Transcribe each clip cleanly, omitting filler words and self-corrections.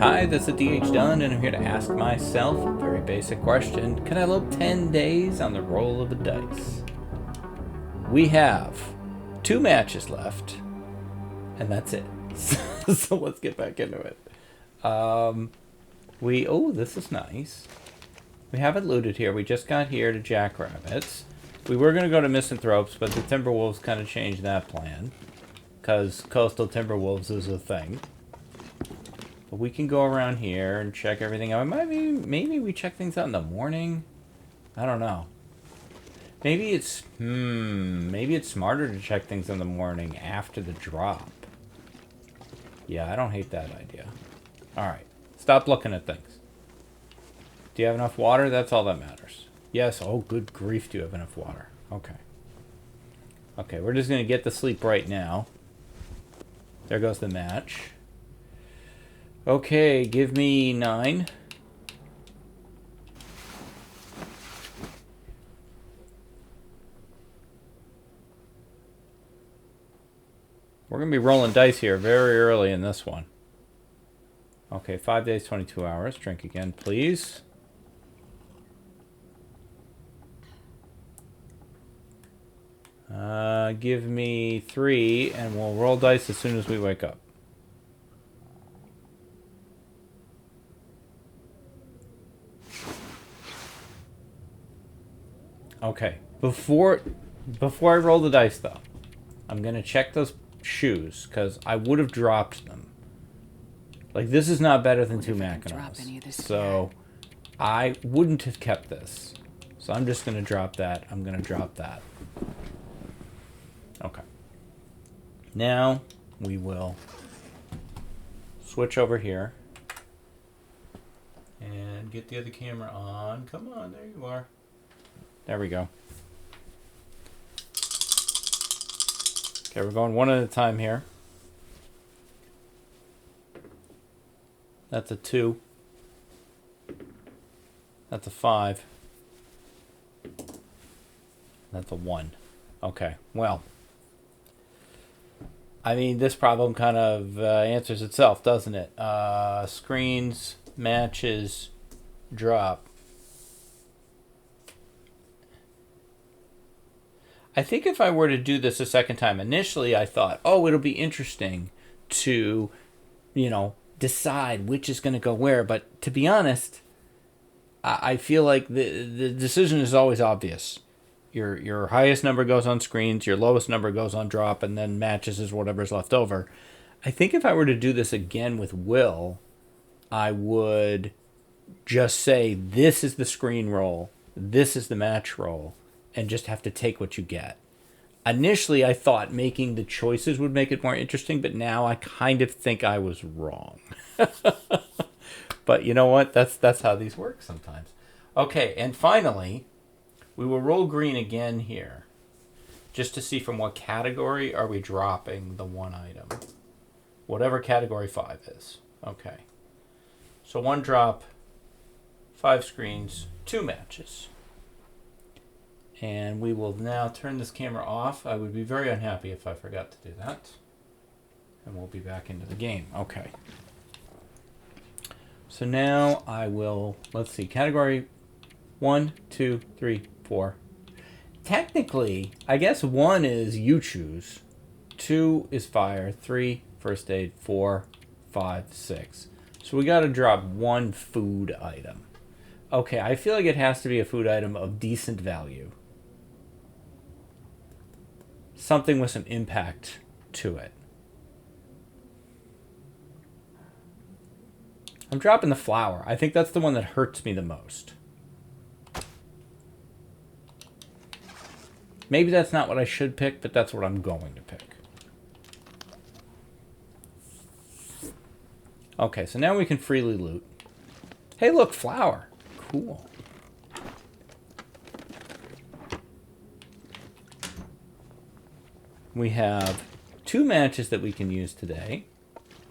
Hi, this is DH Dunn, and I'm here to ask myself a very basic question. Can I lope 10 days on the roll of the dice? We have 2 matches left, and that's it. So let's get back into it. Oh, this is nice. We haven't looted here. We just got here to Jackrabbits. We were going to go to Misanthropes, but the Timberwolves kind of changed that plan. Because coastal Timberwolves is a thing. But we can go around here and check everything out. Maybe we check things out in the morning? I don't know. Maybe it's smarter to check things in the morning after the drop. Yeah, I don't hate that idea. Alright. Stop looking at things. Do you have enough water? That's all that matters. Yes. Oh, good grief, do you have enough water? Okay. Okay, we're just going to get to sleep right now. There goes the match. Okay, give me 9. We're going to be rolling dice here very early in this one. Okay, 5 days, 22 hours. Drink again, please. Give me 3, and we'll roll dice as soon as we wake up. Okay, before I roll the dice, though, I'm going to check those shoes, because I would have dropped them. Like, this is not better than 2 Mackinaws. So, I wouldn't have kept this. So, I'm just going to drop that. I'm going to drop that. Okay. Now, we will switch over here. And get the other camera on. Come on, there you are. There we go. Okay, we're going one at a time here. That's a 2. That's a 5. That's a 1. Okay, well. I mean, this problem kind of answers itself, doesn't it? Screens, matches, drop. I think if I were to do this a second time, initially I thought, oh, it'll be interesting to, decide which is going to go where. But to be honest, I feel like the decision is always obvious. Your highest number goes on screens, your lowest number goes on drop, and then matches is whatever's left over. I think if I were to do this again with Will, I would just say, this is the screen roll, this is the match roll, and just have to take what you get. Initially, I thought making the choices would make it more interesting, but now I kind of think I was wrong. But you know what? That's how these work sometimes. Okay, and finally, we will roll green again here, just to see from what category are we dropping the one item. Whatever category 5 is. Okay. So 1 drop, 5 screens, 2 matches. And we will now turn this camera off. I would be very unhappy if I forgot to do that. And we'll be back into the game. Okay. So now I will, let's see, category 1, 2, 3, 4. Technically, I guess 1 is you choose. 2 is fire. 3, first aid. 4, 5, 6. So we got to drop 1 food item. Okay, I feel like it has to be a food item of decent value. Something with some impact to it. I'm dropping the flour. I think that's the one that hurts me the most. Maybe that's not what I should pick, but that's what I'm going to pick. Okay, so now we can freely loot. Hey, look, flour. Cool. We have 2 matches that we can use today.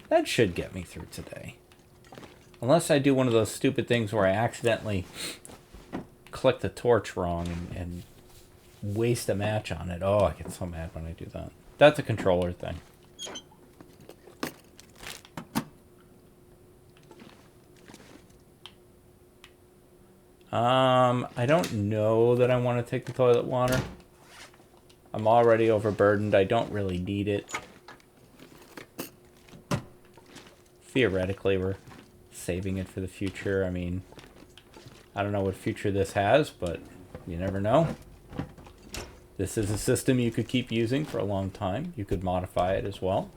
That should get me through today. Unless I do one of those stupid things where I accidentally click the torch wrong and waste a match on it. Oh, I get so mad when I do that. That's a controller thing. I don't know that I want to take the toilet water. I'm already overburdened. I don't really need it. Theoretically, we're saving it for the future. I mean, I don't know what future this has, but you never know. This is a system you could keep using for a long time. You could modify it as well.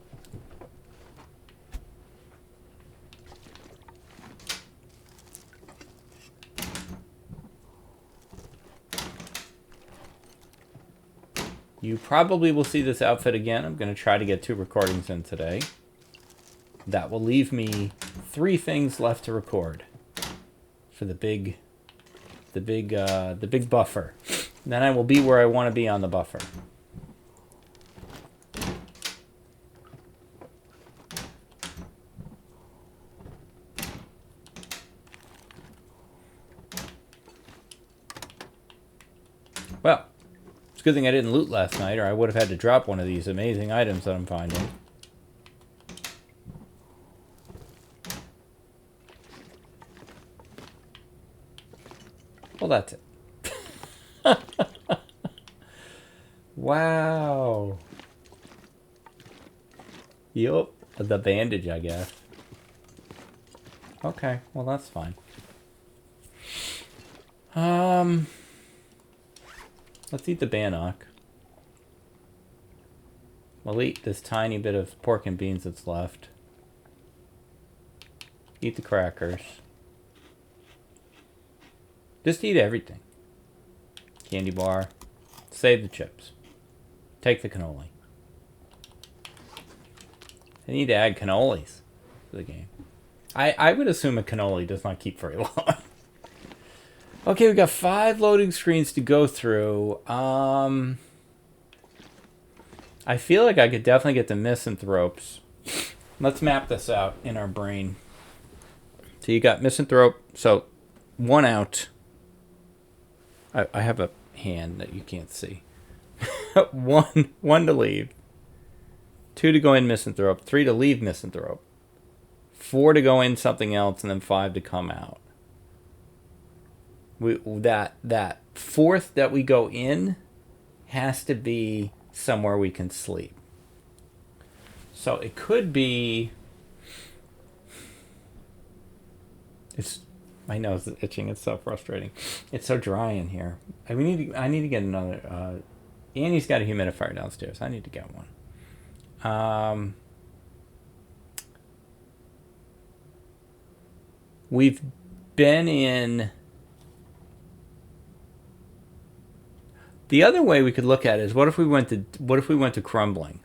You probably will see this outfit again. I'm going to try to get 2 recordings in today. That will leave me 3 things left to record for the big buffer. Then I will be where I want to be on the buffer. Well, it's a good thing I didn't loot last night, or I would have had to drop one of these amazing items that I'm finding. Well, that's it. Wow. Yup. The bandage, I guess. Okay, well, that's fine. Let's eat the bannock. We'll eat this tiny bit of pork and beans that's left. Eat the crackers. Just eat everything. Candy bar. Save the chips. Take the cannoli. I need to add cannolis to the game. I would assume a cannoli does not keep very long. Okay, we got 5 loading screens to go through. I feel like I could definitely get the misanthropes. Let's map this out in our brain. So you got misanthrope. So 1 out. I have a hand that you can't see. 1 to leave. 2 to go in misanthrope. 3 to leave misanthrope. 4 to go in something else, and then 5 to come out. That 4th that we go in has to be somewhere we can sleep. So it could be. My nose is itching. It's so frustrating. It's so dry in here. I need to get another. Annie's got a humidifier downstairs. I need to get one. We've been in. The other way we could look at it is what if we went to crumbling?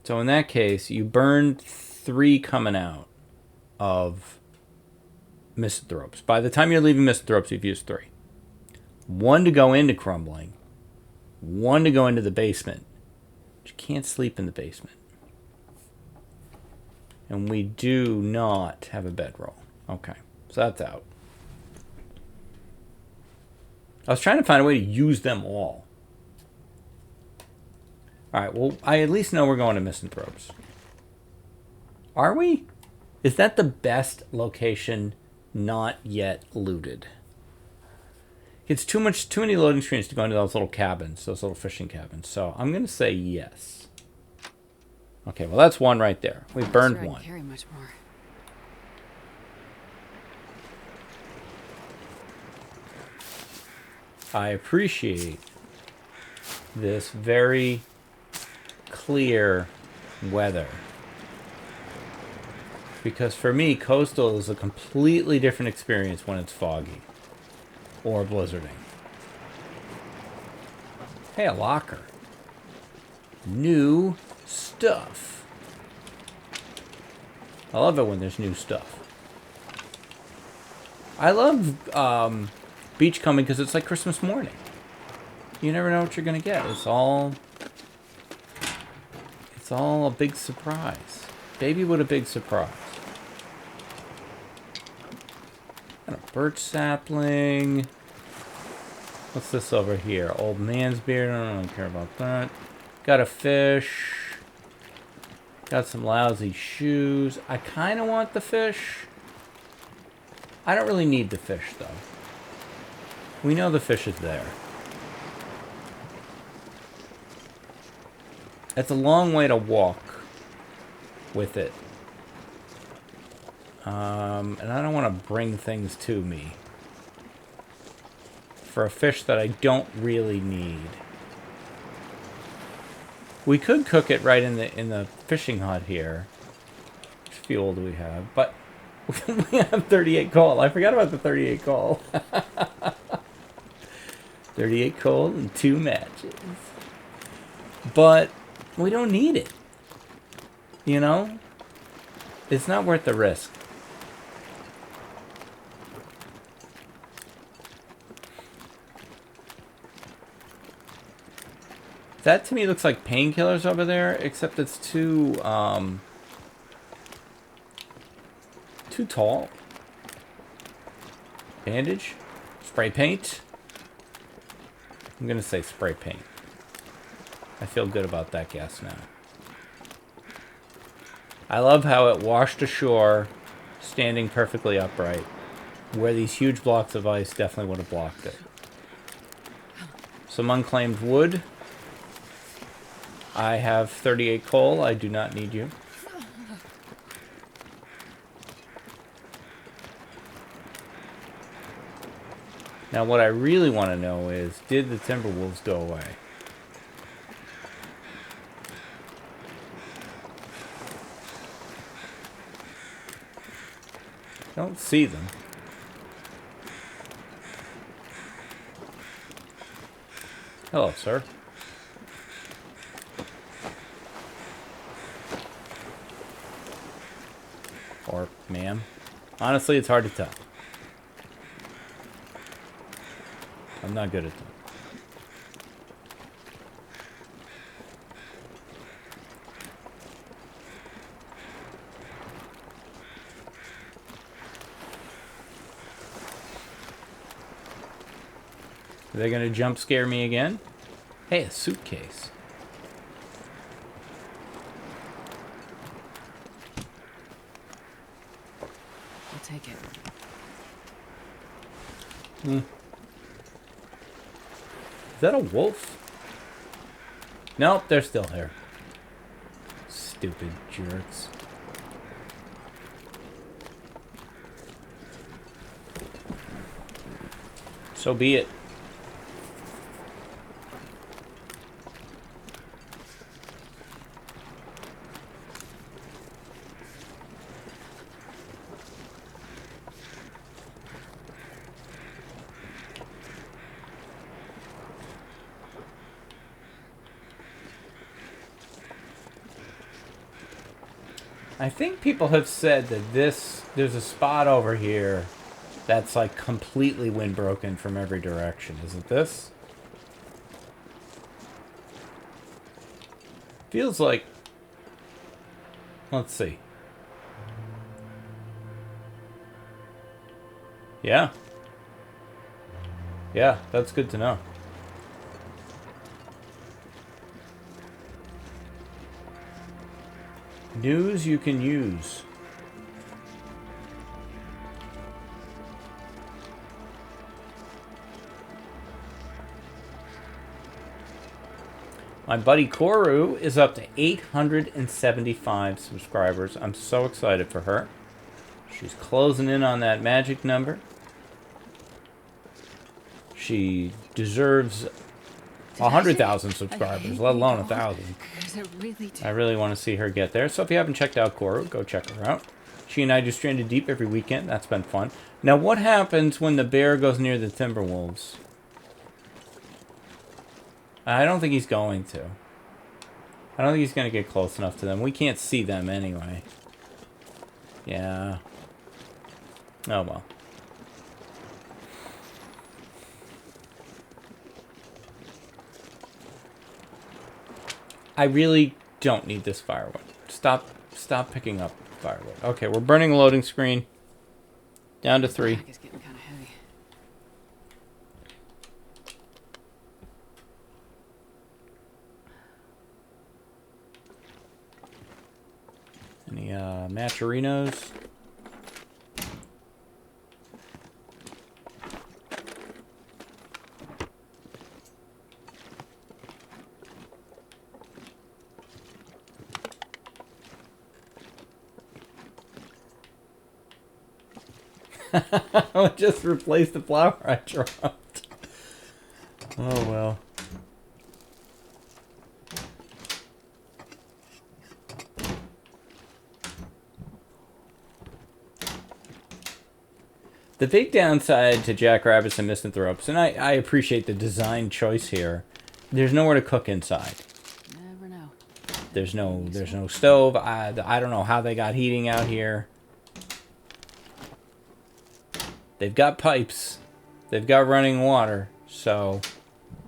So in that case, you burned 3 coming out of misanthropes. By the time you're leaving misanthropes, you've used 3. 1 to go into crumbling. 1 to go into the basement. But you can't sleep in the basement. And we do not have a bedroll. Okay, so that's out. I was trying to find a way to use them all. Alright, well, I at least know we're going to misanthropes. Are we? Is that the best location not yet looted? It's too many loading screens to go into those little cabins, those little fishing cabins. So I'm going to say yes. Okay, well, that's 1 right there. We burned 1. Carry much more. I appreciate this very clear weather. Because for me, coastal is a completely different experience when it's foggy or blizzarding. Hey, a locker. New stuff. I love it when there's new stuff. I love beachcombing because it's like Christmas morning. You never know what you're going to get. It's all a big surprise. Baby, what a big surprise. Got a birch sapling. What's this over here? Old man's beard. I don't care about that. Got a fish. Got some lousy shoes. I kind of want the fish. I don't really need the fish, though. We know the fish is there. It's a long way to walk with it. And I don't want to bring things to me for a fish that I don't really need. We could cook it right in the fishing hut here. How much fuel do we have? But we have 38 coal. I forgot about the 38 coal. 38 coal and 2 matches. But we don't need it. You know? It's not worth the risk. That to me looks like painkillers over there, except it's too tall. Bandage? Spray paint? I'm gonna say spray paint. I feel good about that guess now. I love how it washed ashore, standing perfectly upright, where these huge blocks of ice definitely would have blocked it. Some unclaimed wood. I have 38 coal. I do not need you. Now what I really want to know is, did the Timberwolves go away? Don't see them. Hello, sir. Or ma'am. Honestly, it's hard to tell. I'm not good at that. Are they gonna jump scare me again? Hey, a suitcase. I'll take it. Is that a wolf? Nope, they're still here. Stupid jerks. So be it. I think people have said that there's a spot over here that's like completely windbroken from every direction. Is it this? Feels like... Let's see. Yeah. Yeah, that's good to know. News you can use. My buddy Koru is up to 875 subscribers. I'm so excited for her. She's closing in on that magic number. She deserves 100,000 subscribers, let alone 1,000. I really want to see her get there. So if you haven't checked out Koru, go check her out. She and I do Stranded Deep every weekend. That's been fun. Now, what happens when the bear goes near the Timberwolves? I don't think he's going to. I don't think he's going to get close enough to them. We can't see them anyway. Yeah. Oh, well. I really don't need this firewood. Stop picking up firewood. Okay, we're burning the loading screen. Down to 3. It's getting kind of heavy. Any matcherinos? I'll just replace the flower I dropped. Oh, well. The big downside to jackrabbits and misanthropes, and I appreciate the design choice here, there's nowhere to cook inside. Never know. There's no stove. I don't know how they got heating out here. They've got pipes. They've got running water. So,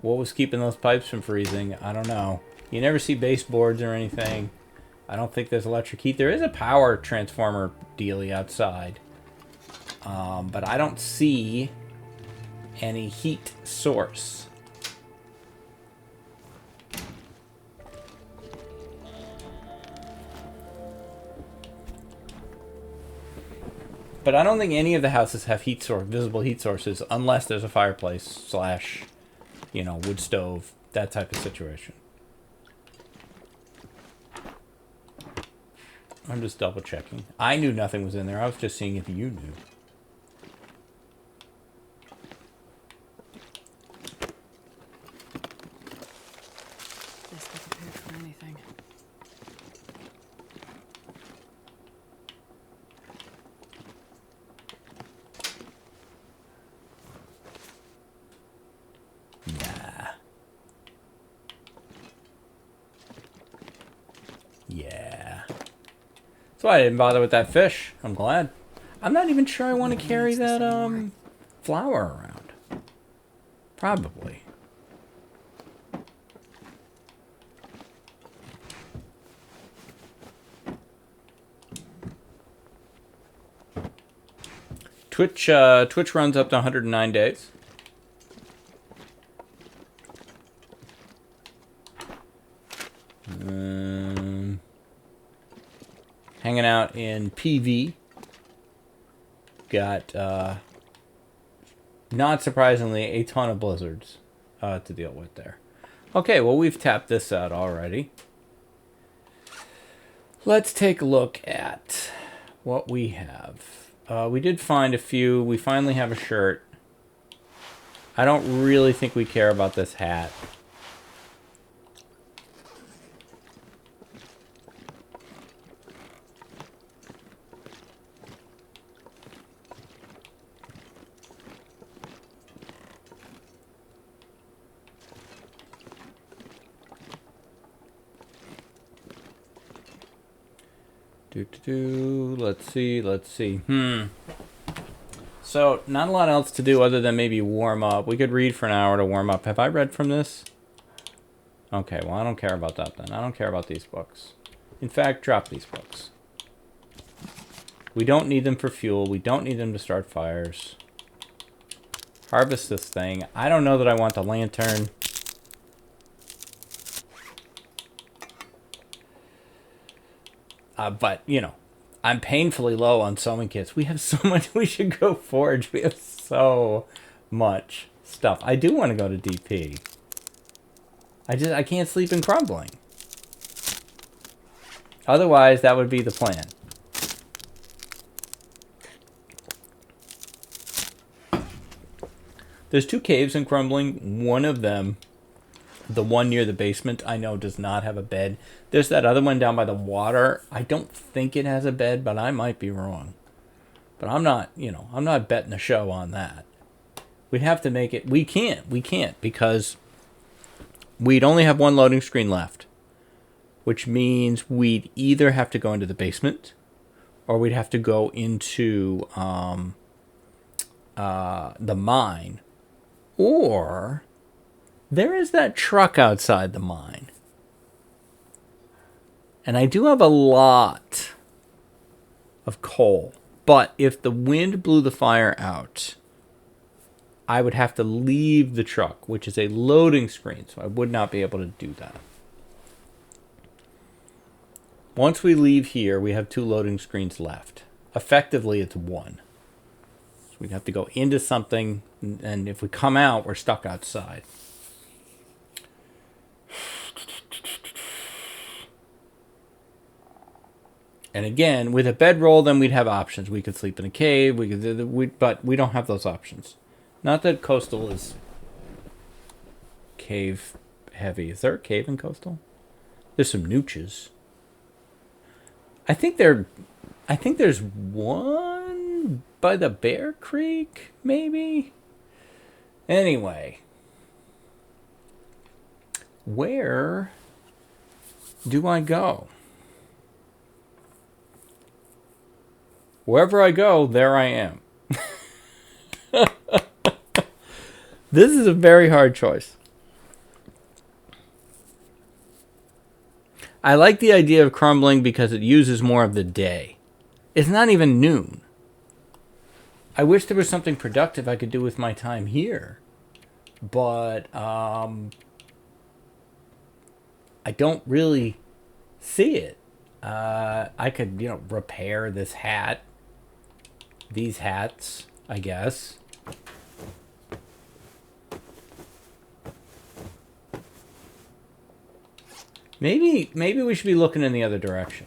what was keeping those pipes from freezing? I don't know. You never see baseboards or anything. I don't think there's electric heat. There is a power transformer dealie outside. But I don't see any heat source. But I don't think any of the houses have visible heat sources unless there's a fireplace / wood stove, that type of situation. I'm just double checking. I knew nothing was in there. I was just seeing if you knew. Best be prepared for anything. Yeah. That's why I didn't bother with that fish. I'm glad. I'm not even sure I want to carry that flower around. Probably. Twitch runs up to 109 days. Hanging out in PV. Got, not surprisingly, a ton of blizzards to deal with there. Okay, well, we've tapped this out already. Let's take a look at what we have. We did find a few. We finally have a shirt. I don't really think we care about this hat. Let's see. So, not a lot else to do other than maybe warm up. We could read for an hour to warm up. Have I read from this? Okay, well, I don't care about that then. I don't care about these books. In fact, drop these books. We don't need them for fuel. We don't need them to start fires. Harvest this thing. I don't know that I want the lantern. But, I'm painfully low on sewing kits. We have so much. We should go forge. We have so much stuff. I do want to go to DP. I can't sleep in crumbling. Otherwise, that would be the plan. There's 2 caves in crumbling. One of them, the one near the basement, I know does not have a bed. There's that other one down by the water. I don't think it has a bed, but I might be wrong. But I'm not, I'm not betting the show on that. We'd have to make it. We can't because we'd only have one loading screen left, which means we'd either have to go into the basement or we'd have to go into the mine, or there is that truck outside the mine. And I do have a lot of coal. But if the wind blew the fire out, I would have to leave the truck, which is a loading screen. So I would not be able to do that. Once we leave here, we have 2 loading screens left. Effectively, it's 1. So we'd have to go into something. And if we come out, we're stuck outside. And again, with a bedroll, then we'd have options. We could sleep in a cave. But we don't have those options. Not that Coastal is cave heavy. Is there a cave in Coastal? There's some nooches. I think there's one by the Bear Creek, maybe. Anyway, where do I go? Wherever I go, there I am. This is a very hard choice. I like the idea of crumbling because it uses more of the day. It's not even noon. I wish there was something productive I could do with my time here. But I don't really see it. I could, repair this hat. These hats, I guess. Maybe we should be looking in the other direction.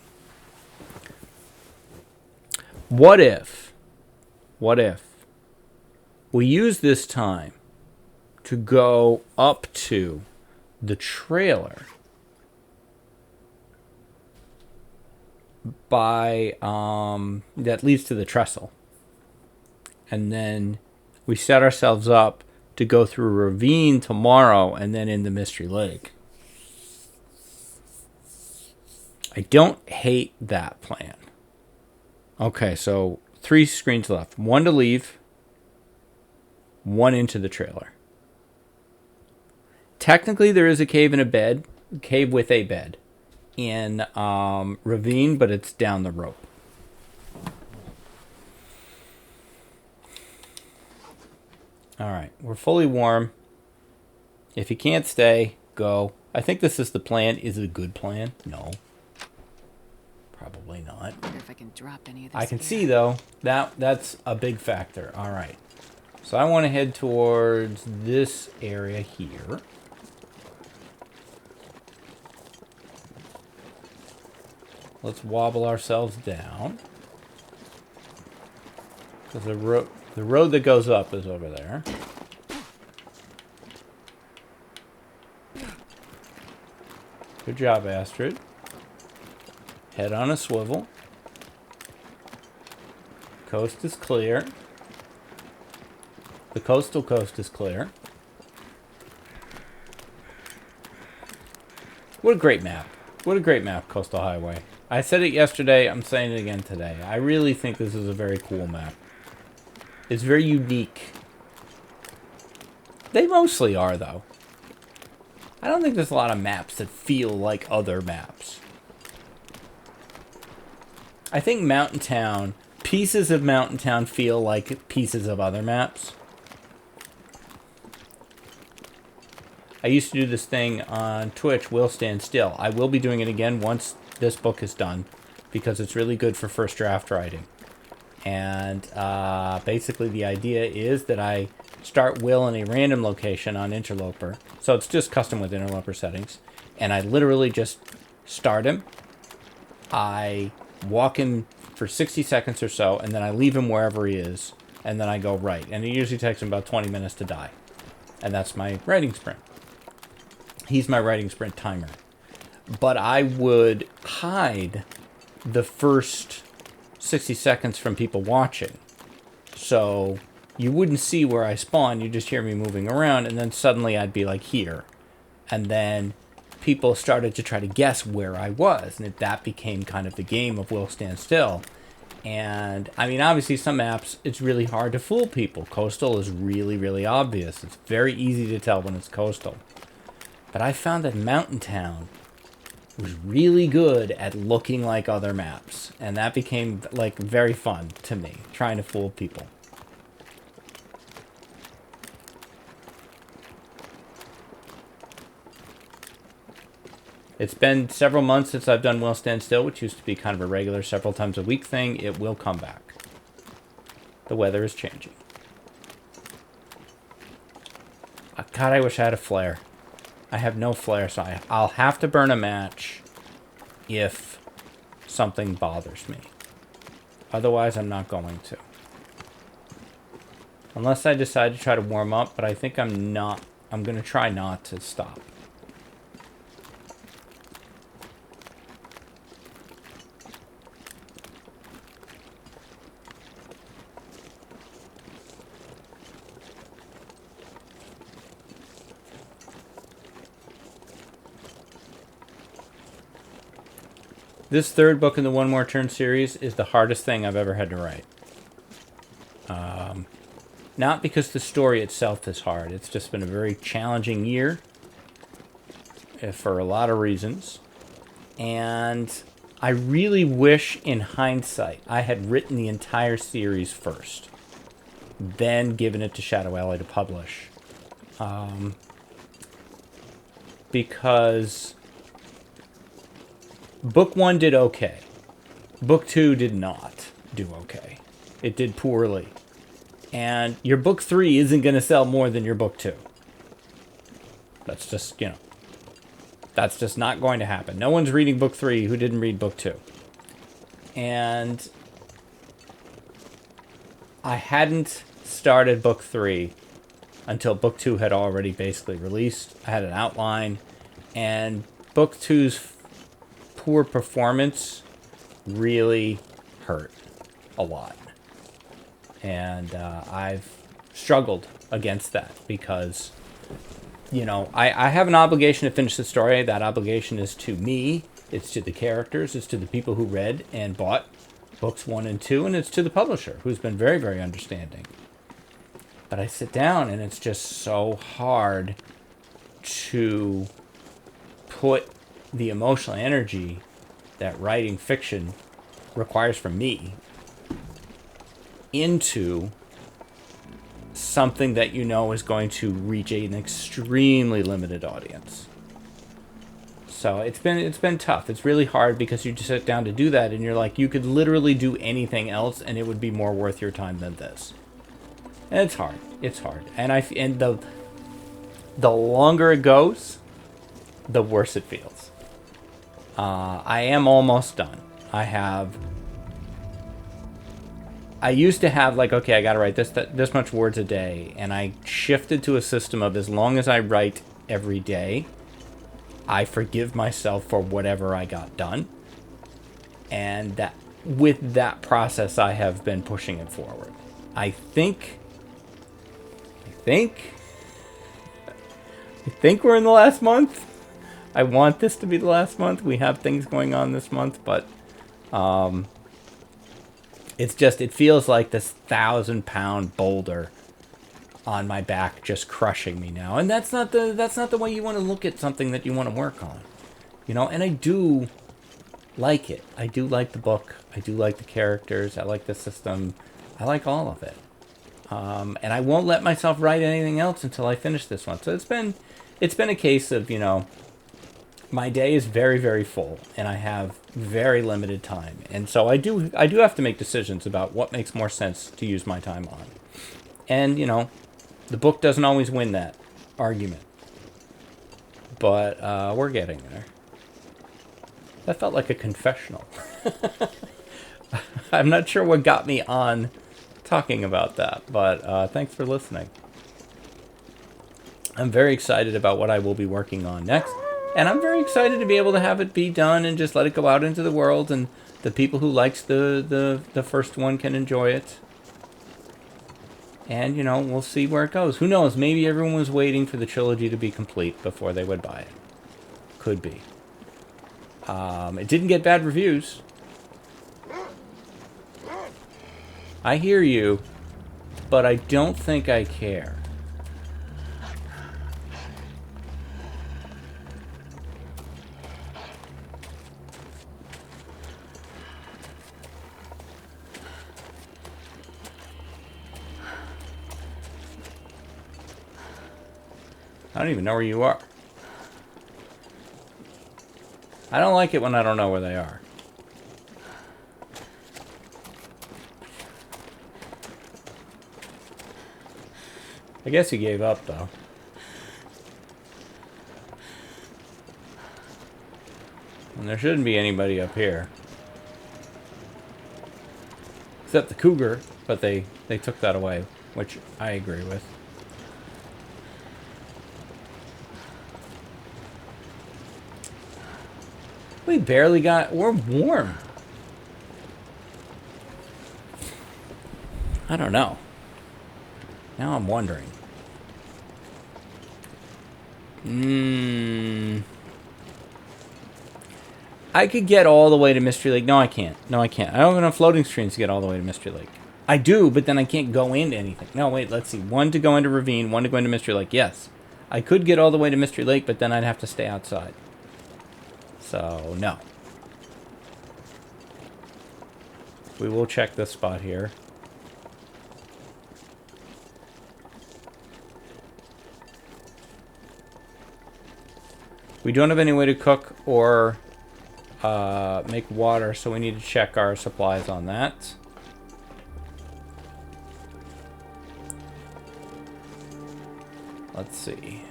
What if we use this time to go up to the trailer by that leads to the trestle, and then we set ourselves up to go through a ravine tomorrow and then in the Mystery Lake. I don't hate that plan. Okay, so 3 screens left. 1 to leave, 1 into the trailer. Technically, there is a cave and a bed, cave with a bed in ravine, but it's down the rope. All right, we're fully warm. If you can't stay, go. I think this is the plan. Is it a good plan? No. Probably not. I wonder if I can drop any of this I can gear. see, though, that's a big factor. All right. So I want to head towards this area here. Let's wobble ourselves down. Because the road that goes up is over there. Good job, Astrid. Head on a swivel. Coast is clear. The coastal coast is clear. What a great map. What a great map, Coastal Highway. I said it yesterday, I'm saying it again today. I really think this is a very cool map. It's very unique. They mostly are, though. I don't think there's a lot of maps that feel like other maps. I think Mountain Town, pieces of Mountain Town feel like pieces of other maps. I used to do this thing on Twitch, Will Stand Still. I will be doing it again once this book is done, because it's really good for first draft writing. And basically the idea is that I start Will in a random location on Interloper. So it's just custom with Interloper settings. And I literally just start him. I walk him for 60 seconds or so, and then I leave him wherever he is, and then I go right. And it usually takes him about 20 minutes to die. And that's my writing sprint. He's my writing sprint timer. But I would hide the first 60 seconds from people watching. So you wouldn't see where I spawn, you just hear me moving around, and then suddenly I'd be like here. And then people started to try to guess where I was, and that became kind of the game of Will Stand Still. And I mean, obviously some maps it's really hard to fool people. Coastal is really, really obvious. It's very easy to tell when it's coastal. But I found that Mountain Town was really good at looking like other maps, and that became like very fun to me, trying to fool people. It's been several months since I've done Will Stand Still, which used to be kind of a regular several times a week thing. It will come back. The weather is changing. God, I wish I had a flare. I have no flare, so I'll have to burn a match if something bothers me. Otherwise, I'm not going to. Unless I decide to try to warm up, but I think I'm not. I'm going to try not to stop. This third book in the One More Turn series is the hardest thing I've ever had to write. Not because the story itself is hard. It's just been a very challenging year for a lot of reasons. And I really wish, in hindsight, I had written the entire series first. Then given it to Shadow Alley to publish. Because Book 1 did okay. Book 2 did not do okay. It did poorly. And your Book 3 isn't going to sell more than your Book 2. That's just, that's just not going to happen. No one's reading Book 3 who didn't read Book 2. And I hadn't started Book 3 until Book 2 had already basically released. I had an outline. And Book 2's poor performance really hurt a lot. And I've struggled against that because, I have an obligation to finish the story. That obligation is to me. It's to the characters. It's to the people who read and bought books 1 and 2. And it's to the publisher, who's been very, very understanding. But I sit down and it's just so hard to put the emotional energy that writing fiction requires from me into something that is going to reach an extremely limited audience. So it's been tough. It's really hard because you just sit down to do that and you're like, you could literally do anything else and it would be more worth your time than this. And it's hard. It's hard. And the longer it goes, the worse it feels. I am almost done. I used to have okay, I gotta write this much words a day, and I shifted to a system of as long as I write every day, I forgive myself for whatever I got done. And that with that process, I have been pushing it forward. I think we're in the last month. I want this to be the last month. We have things going on this month, but it feels like this 1,000-pound boulder on my back just crushing me now. And that's not the way you want to look at something that you want to work on. And I do like it. I do like the book. I do like the characters. I like the system. I like all of it. And I won't let myself write anything else until I finish this one. So it's been a case of, my day is very, very full, and I have very limited time. And so I do have to make decisions about what makes more sense to use my time on. And, the book doesn't always win that argument. But we're getting there. That felt like a confessional. I'm not sure what got me on talking about that, but thanks for listening. I'm very excited about what I will be working on next. And I'm very excited to be able to have it be done and just let it go out into the world, and the people who likes the first one can enjoy it. And, we'll see where it goes. Who knows? Maybe everyone was waiting for the trilogy to be complete before they would buy it. Could be. It didn't get bad reviews. I hear you, but I don't think I care. I don't even know where you are. I don't like it when I don't know where they are. I guess he gave up, though. And there shouldn't be anybody up here. Except the cougar, but they took that away, which I agree with. We barely got... We're warm. I don't know. Now I'm wondering. I could get all the way to Mystery Lake. No, I can't. No, I can't. I don't have enough floating screens to get all the way to Mystery Lake. I do, but then I can't go into anything. No, wait, let's see. One to go into Ravine, one to go into Mystery Lake. Yes. I could get all the way to Mystery Lake, but then I'd have to stay outside. So, no. We will check this spot here. We don't have any way to cook or make water, so we need to check our supplies on that. Let's see.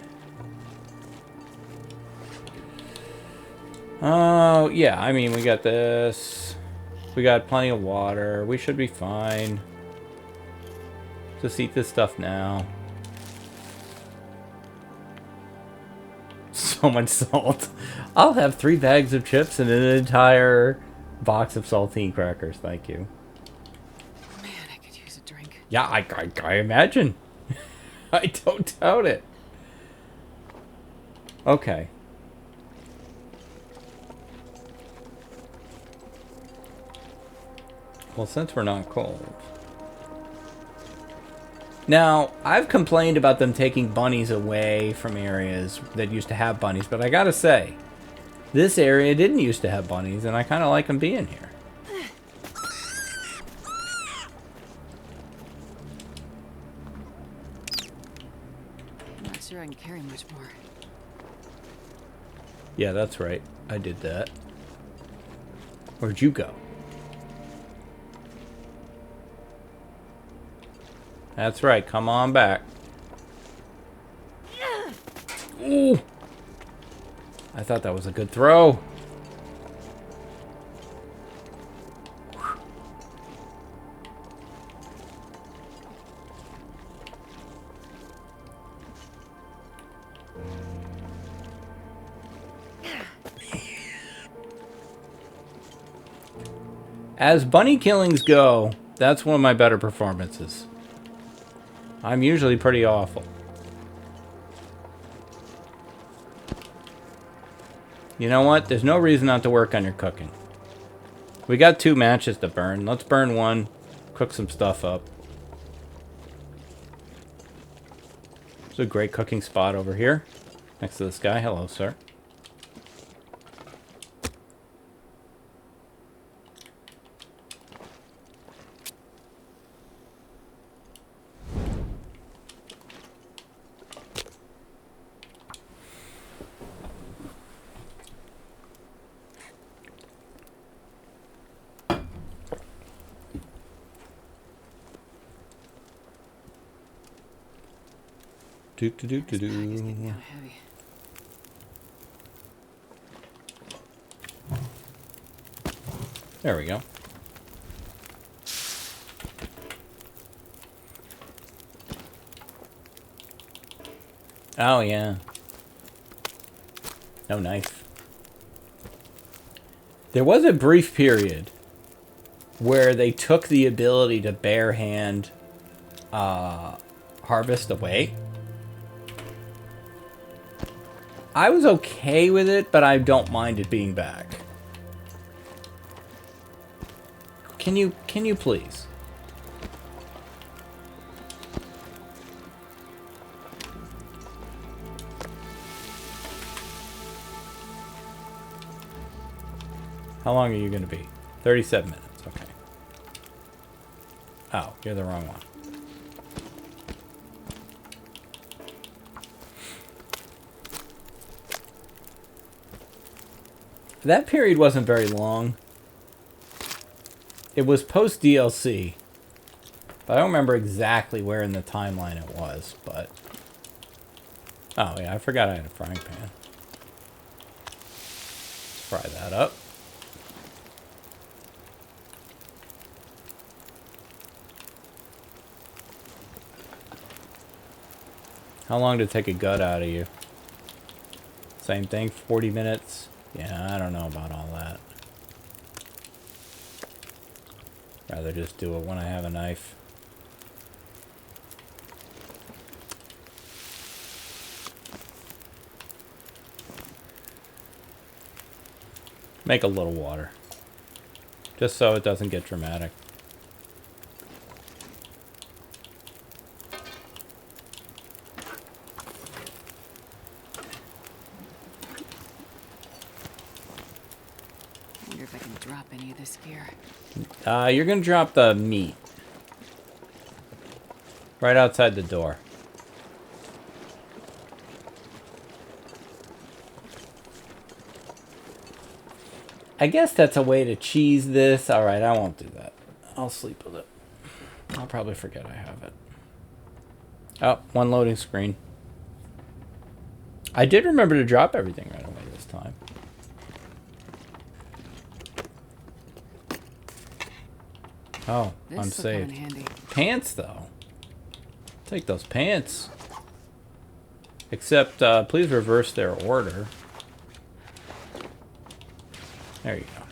Oh, yeah, I mean, we got this. We got plenty of water. We should be fine. Just eat this stuff now. So much salt. I'll have 3 bags of chips and an entire box of saltine crackers. Thank you. Man, I could use a drink. Yeah, I imagine. I don't doubt it. Okay. Well, since we're not cold. Now, I've complained about them taking bunnies away from areas that used to have bunnies, but I gotta say, this area didn't used to have bunnies, and I kind of like them being here. I'm not sure I can carry much more. Yeah, that's right. I did that. Where'd you go? That's right. Come on back. Ooh! I thought that was a good throw. As bunny killings go, that's one of my better performances. I'm usually pretty awful. You know what? There's no reason not to work on your cooking. We got 2 matches to burn. Let's burn one. Cook some stuff up. There's a great cooking spot over here. Next to this guy. Hello, sir. This bag is getting kind of heavy. There we go. Oh, yeah. No knife. There was a brief period where they took the ability to bare hand harvest away. I was okay with it, but I don't mind it being back. Can you please? How long are you going to be? 37 minutes. Okay. Oh, you're the wrong one. That period wasn't very long. It was post DLC. But I don't remember exactly where in the timeline it was, but... Oh, yeah, I forgot I had a frying pan. Let's fry that up. How long did it take a gut out of you? Same thing, 40 minutes? Yeah, I don't know about all that. Rather just do it when I have a knife. Make a little water. Just so it doesn't get dramatic. I wonder if I can drop any of this gear. You're gonna drop the meat. Right outside the door. I guess that's a way to cheese this. Alright, I won't do that. I'll sleep with it. I'll probably forget I have it. Oh, one loading screen. I did remember to drop everything right away this time. Oh, I'm saved. Pants, though. Take those pants. Except, please reverse their order. There you go.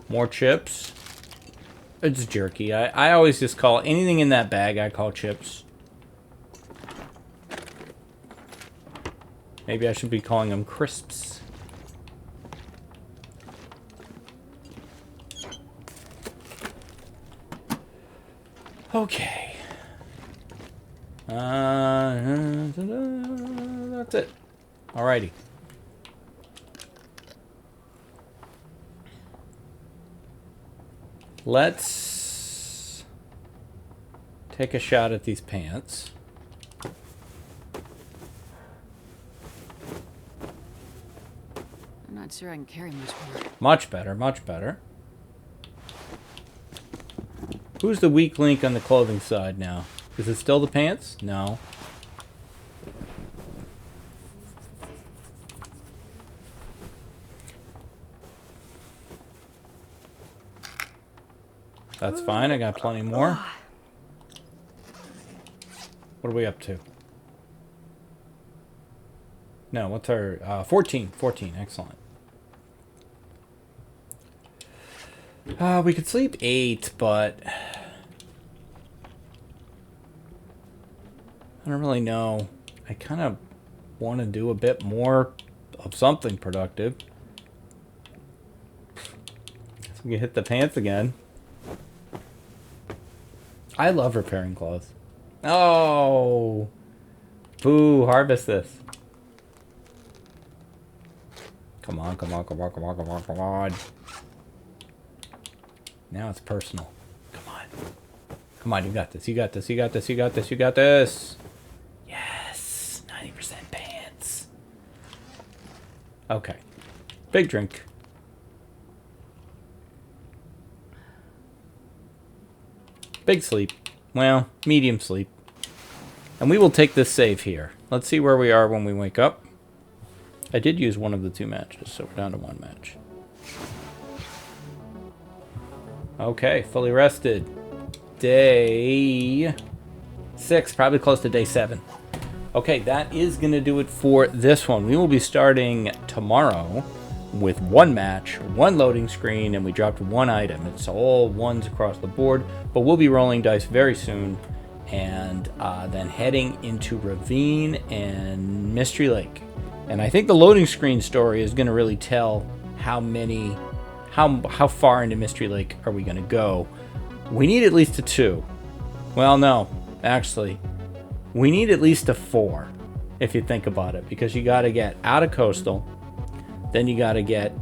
More chips. It's jerky. I always just call anything in that bag, I call chips. Maybe I should be calling them crisps. Okay. That's it. Alrighty. Let's take a shot at these pants. I'm not sure I can carry much more. Much better, much better. Who's the weak link on the clothing side now? Is it still the pants? No. That's fine, I got plenty more. What are we up to? No, what's our... 14, excellent. We could sleep 8, but... I don't really know. I kind of want to do a bit more of something productive. So we can hit the pants again. I love repairing clothes. Oh! Boo, harvest this. Come on, come on, come on, come on, come on, come on. Now it's personal. Come on. Come on, you got this, you got this, you got this, you got this, you got this. Yes! 90% pants. Okay. Big drink. Big sleep. Well, medium sleep. And we will take this save here. Let's see where we are when we wake up. I did use one of the 2 matches, so we're down to 1 match. Okay, fully rested. Day 6, probably close to day 7. Okay, that is going to do it for this one. We will be starting tomorrow with 1 match, 1 loading screen, and we dropped 1 item. It's all 1s across the board, but we'll be rolling dice very soon, and then heading into Ravine and Mystery Lake. And I think the loading screen story is going to really tell how far into Mystery Lake are we going to go. We need at least a 2. Well, no, actually, we need at least a 4, if you think about it, because you got to get out of Coastal, then you got to get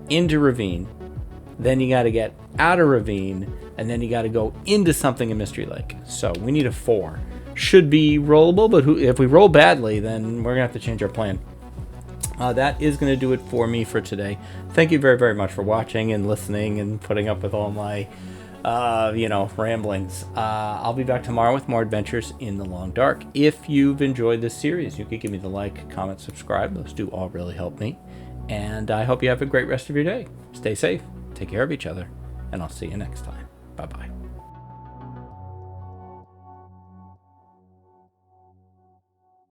into Ravine, then you got to get out of Ravine, and then you got to go into something in Mystery Lake. So we need a 4. Should be rollable, but if we roll badly, then we're going to have to change our plan. That is going to do it for me for today. Thank you very, very much for watching and listening and putting up with all my, ramblings. I'll be back tomorrow with more adventures in the Long Dark. If you've enjoyed this series, you could give me the like, comment, subscribe. Those do all really help me. And I hope you have a great rest of your day. Stay safe, take care of each other, and I'll see you next time. Bye-bye.